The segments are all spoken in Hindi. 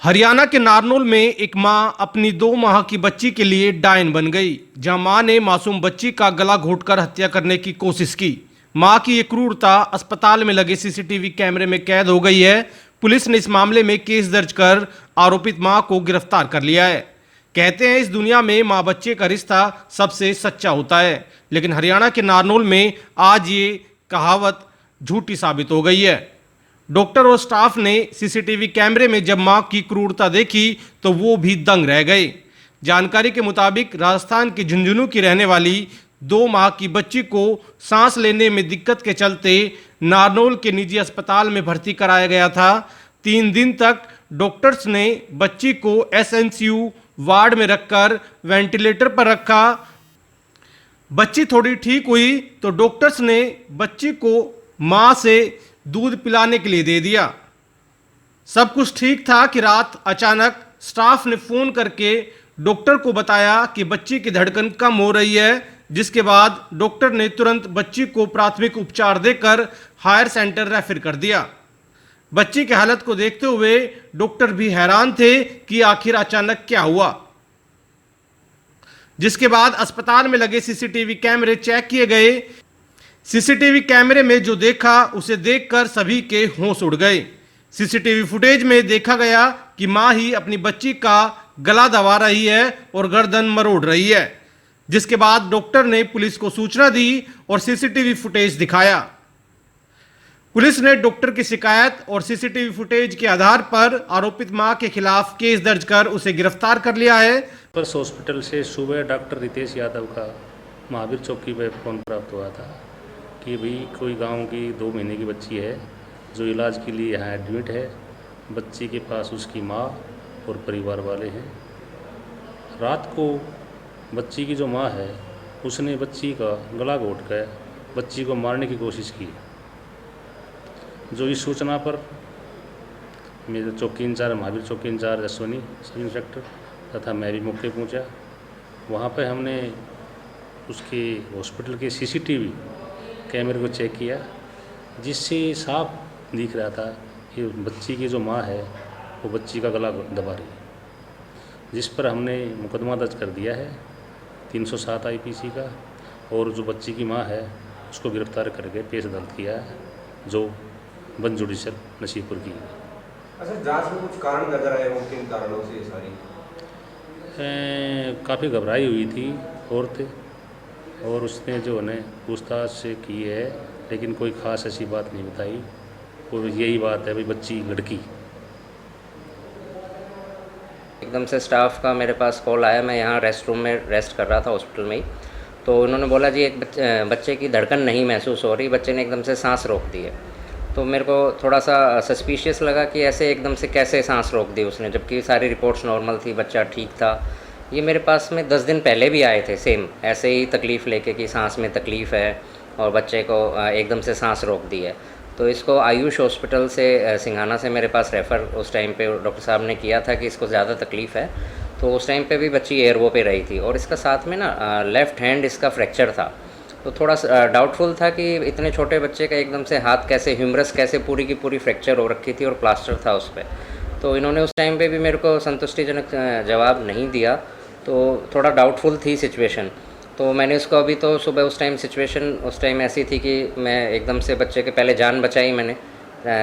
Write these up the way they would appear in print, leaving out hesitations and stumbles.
हरियाणा के नारनौल में एक मां अपनी 2 माह की बच्ची के लिए डायन बन गई। जहां मां ने मासूम बच्ची का गला घोंटकर हत्या करने की कोशिश की। मां की ये क्रूरता अस्पताल में लगे सीसीटीवी कैमरे में कैद हो गई है। पुलिस ने इस मामले में केस दर्ज कर आरोपित मां को गिरफ्तार कर लिया है। कहते हैं इस दुनिया में मां बच्चे का रिश्ता सबसे सच्चा होता है, लेकिन हरियाणा के नारनौल में आज ये कहावत झूठी साबित हो गई है। डॉक्टर और स्टाफ ने सीसीटीवी कैमरे में जब मां की क्रूरता देखी तो वो भी दंग रह गए। जानकारी के मुताबिक राजस्थान के झुंझुनू की रहने वाली 2 माह की बच्ची को सांस लेने में दिक्कत के चलते नारनौल के निजी अस्पताल में भर्ती कराया गया था। 3 दिन तक डॉक्टर्स ने बच्ची को एसएनसीयू वार्ड में रखकर वेंटिलेटर पर रखा। बच्ची थोड़ी ठीक हुई तो डॉक्टर्स ने बच्ची को मां से दूध पिलाने के लिए दे दिया। सब कुछ ठीक था कि रात अचानक स्टाफ ने फोन करके डॉक्टर को बताया कि बच्ची की धड़कन कम हो रही है, जिसके बाद डॉक्टर ने तुरंत बच्ची को प्राथमिक उपचार देकर हायर सेंटर रेफर कर दिया। बच्ची की हालत को देखते हुए डॉक्टर भी हैरान थे कि आखिर अचानक क्या हुआ। जिसके बाद अस्पताल में लगे सीसीटीवी कैमरे चेक किए गए। सीसीटीवी कैमरे में जो देखा उसे देखकर सभी के होश उड़ गए। सीसीटीवी फुटेज में देखा गया कि मां ही अपनी बच्ची का गला दबा रही है और गर्दन मरोड़ रही है। जिसके बाद डॉक्टर ने पुलिस को सूचना दी और सीसीटीवी फुटेज दिखाया। पुलिस ने डॉक्टर की शिकायत और सीसीटीवी फुटेज के आधार पर आरोपित मां के खिलाफ केस दर्ज कर उसे गिरफ्तार कर लिया है। पर्स हॉस्पिटल से सुबह डॉक्टर रितेश यादव का महावीर चौकी पर फोन प्राप्त हुआ था कि भाई कोई गांव की 2 महीने की बच्ची है जो इलाज के लिए यहाँ एडमिट है। बच्ची के पास उसकी माँ और परिवार वाले हैं। रात को बच्ची की जो माँ है उसने बच्ची का गला घोंट कर बच्ची को मारने की कोशिश की। जो इस सूचना पर मेरे चौकी इंचार्ज महावीर चौकी इंचार्ज अश्विनी सब इंस्पेक्टर तथा मैं भी मौके पहुँचा। वहाँ पर हमने उसके हॉस्पिटल के सीसीटीवी कैमरे को चेक किया, जिससे साफ दिख रहा था कि बच्ची की जो माँ है वो बच्ची का गला दबा रही है, जिस पर हमने मुकदमा दर्ज कर दिया है 307 आईपीसी का। और जो बच्ची की माँ है उसको गिरफ्तार करके केस दर्ज किया है, जो बन जुडिशल नसीबपुर की है। अच्छा, जांच में कुछ कारण नजर आए हो? किन कारणों से ये सारी? काफ़ी घबराई हुई थी औरत, और उसने जो है पूछताछ से की है, लेकिन कोई ख़ास ऐसी बात नहीं बताई। और यही बात है भाई, बच्ची लड़की। एकदम से स्टाफ का मेरे पास कॉल आया। मैं यहाँ रेस्ट रूम में रेस्ट कर रहा था हॉस्पिटल में ही। तो उन्होंने बोला जी एक बच्चे की धड़कन नहीं महसूस हो रही, बच्चे ने एकदम से सांस रोक दी है। तो मेरे को थोड़ा सा सस्पिशियस लगा कि ऐसे एकदम से कैसे सांस रोक दी उसने, जबकि सारी रिपोर्ट्स नॉर्मल थी, बच्चा ठीक था। ये मेरे पास में 10 दिन पहले भी आए थे सेम ऐसे ही तकलीफ़ लेके कि सांस में तकलीफ़ है और बच्चे को एकदम से सांस रोक दी है। तो इसको आयुष हॉस्पिटल से सिंघाना से मेरे पास रेफ़र उस टाइम पे डॉक्टर साहब ने किया था कि इसको ज़्यादा तकलीफ़ है। तो उस टाइम पे भी बच्ची एयरवो पे रही थी और इसका साथ में ना लेफ़्ट हैंड इसका फ्रैक्चर था। तो थोड़ा सा डाउटफुल था कि इतने छोटे बच्चे का एकदम से हाथ कैसे, ह्यूमरस कैसे पूरी की पूरी फ्रैक्चर हो रखी थी और प्लास्टर था उस पर। तो इन्होंने उस टाइम पे भी मेरे को संतुष्टिजनक जवाब नहीं दिया, तो थोड़ा डाउटफुल थी सिचुएशन। तो मैंने उसको अभी तो सुबह उस टाइम सिचुएशन उस टाइम ऐसी थी कि मैं एकदम से बच्चे के पहले जान बचाई, मैंने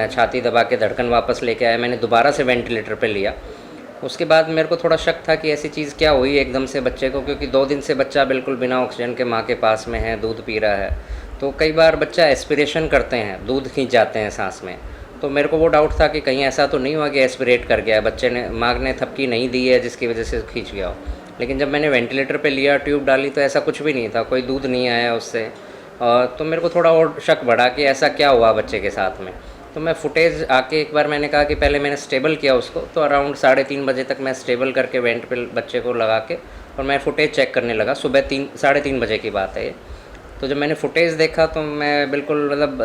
छाती दबा के धड़कन वापस लेके आया, मैंने दोबारा से वेंटिलेटर पे लिया। उसके बाद मेरे को थोड़ा शक था कि ऐसी चीज़ क्या हुई एकदम से बच्चे को, क्योंकि 2 दिन से बच्चा बिल्कुल बिना ऑक्सीजन के माँ के पास में है, दूध पी रहा है। तो कई बार बच्चा एस्पिरेशन करते हैं, दूध खींच जाते हैं सांस में। तो मेरे को वो डाउट था कि कहीं ऐसा तो नहीं हुआ कि एस्पिरेट कर गया है बच्चे ने, माँ ने थपकी नहीं दी है जिसकी वजह से खींच गया हो। लेकिन जब मैंने वेंटिलेटर पे लिया, ट्यूब डाली, तो ऐसा कुछ भी नहीं था, कोई दूध नहीं आया उससे। तो मेरे को थोड़ा और शक बढ़ा कि ऐसा क्या हुआ बच्चे के साथ में। तो मैं फुटेज आके एक बार मैंने कहा कि पहले मैंने स्टेबल किया उसको, तो अराउंड 3:30 बजे तक मैं स्टेबल करके वेंट पे बच्चे को लगा के और मैं फुटेज चेक करने लगा। सुबह 3-3:30 बजे की बात है ये। तो जब मैंने फुटेज देखा तो मैं बिल्कुल मतलब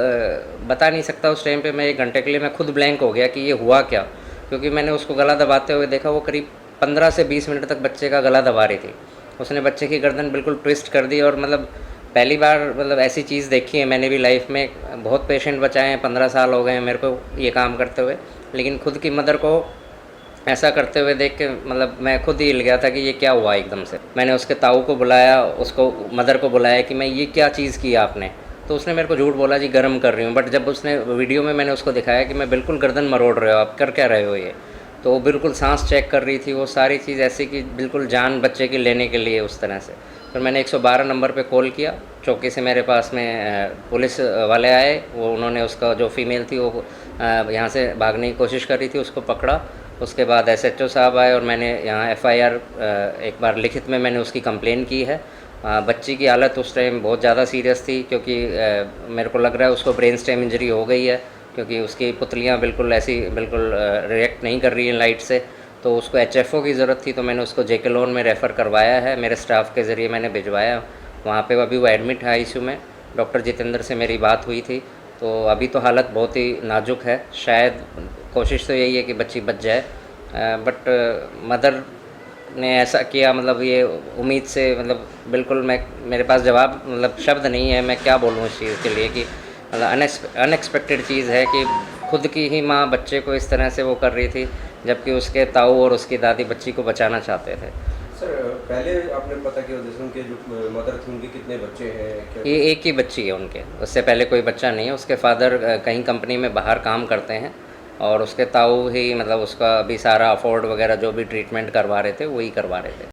बता नहीं सकता, उस टाइम पे मैं 1 घंटे के लिए मैं खुद ब्लैंक हो गया कि ये हुआ क्या। क्योंकि मैंने उसको गला दबाते हुए देखा, वो करीब 15 से 20 मिनट तक बच्चे का गला दबा रही थी। उसने बच्चे की गर्दन बिल्कुल ट्विस्ट कर दी, और मतलब पहली बार मतलब ऐसी चीज़ देखी है मैंने भी लाइफ में। बहुत पेशेंट बचाए हैं, 15 साल हो गए हैं मेरे को ये काम करते हुए, लेकिन खुद की मदर को ऐसा करते हुए देख के मतलब मैं खुद ही हिल गया था कि ये क्या हुआ एकदम से। मैंने उसके ताऊ को बुलाया, उसको मदर को बुलाया कि मैं ये क्या चीज़ की आपने, तो उसने मेरे को झूठ बोला जी गर्म कर रही हूँ। बट जब उसने वीडियो में मैंने उसको दिखाया कि मैं बिल्कुल गर्दन मरोड़ रहे हो आप, कर क्या रहे हो ये, तो वो बिल्कुल सांस चेक कर रही थी, वो सारी चीज़ ऐसी कि बिल्कुल जान बच्चे की लेने के लिए उस तरह से। फिर मैंने 112 नंबर पे कॉल किया, चौकी से मेरे पास में पुलिस वाले आए, वो उन्होंने उसका जो फीमेल थी वो यहाँ से भागने की कोशिश कर रही थी, उसको पकड़ा। उसके बाद एसएचओ साहब आए और मैंने यहाँ एफआईआर एक बार लिखित में मैंने उसकी कंप्लेन की है। बच्ची की हालत उस टाइम बहुत ज़्यादा सीरियस थी, क्योंकि मेरे को लग रहा है उसको ब्रेन स्टेम इंजरी हो गई है, क्योंकि उसकी पुतलियाँ बिल्कुल ऐसी बिल्कुल रिएक्ट नहीं कर रही हैं लाइट से। तो उसको एचएफओ की ज़रूरत थी, तो मैंने उसको जेके लोन में रेफ़र करवाया है, मेरे स्टाफ के ज़रिए मैंने भिजवाया वहाँ पे। अभी वो एडमिट है आईसीयू में। डॉक्टर जितेंद्र से मेरी बात हुई थी, तो अभी तो हालत बहुत ही नाजुक है। शायद कोशिश तो यही है कि बच्ची बच जाए, बट मदर ने ऐसा किया, मतलब ये उम्मीद से, मतलब बिल्कुल मैं, मेरे पास जवाब मतलब शब्द नहीं है, मैं क्या बोलूँ इस चीज़ के लिए कि मतलब अनएक्सपेक्टेड चीज़ है कि खुद की ही माँ बच्चे को इस तरह से वो कर रही थी, जबकि उसके ताऊ और उसकी दादी बच्ची को बचाना चाहते थे। सर पहले आपने पता किया जैसे उनके जो मदर थी उनके कितने बच्चे हैं क्या? ये एक ही बच्ची है उनके, उससे पहले कोई बच्चा नहीं है। उसके फादर कहीं कंपनी में बाहर काम करते हैं और उसके ताऊ ही मतलब उसका अभी सारा अफोर्ड वगैरह जो भी ट्रीटमेंट करवा रहे थे वही करवा रहे थे।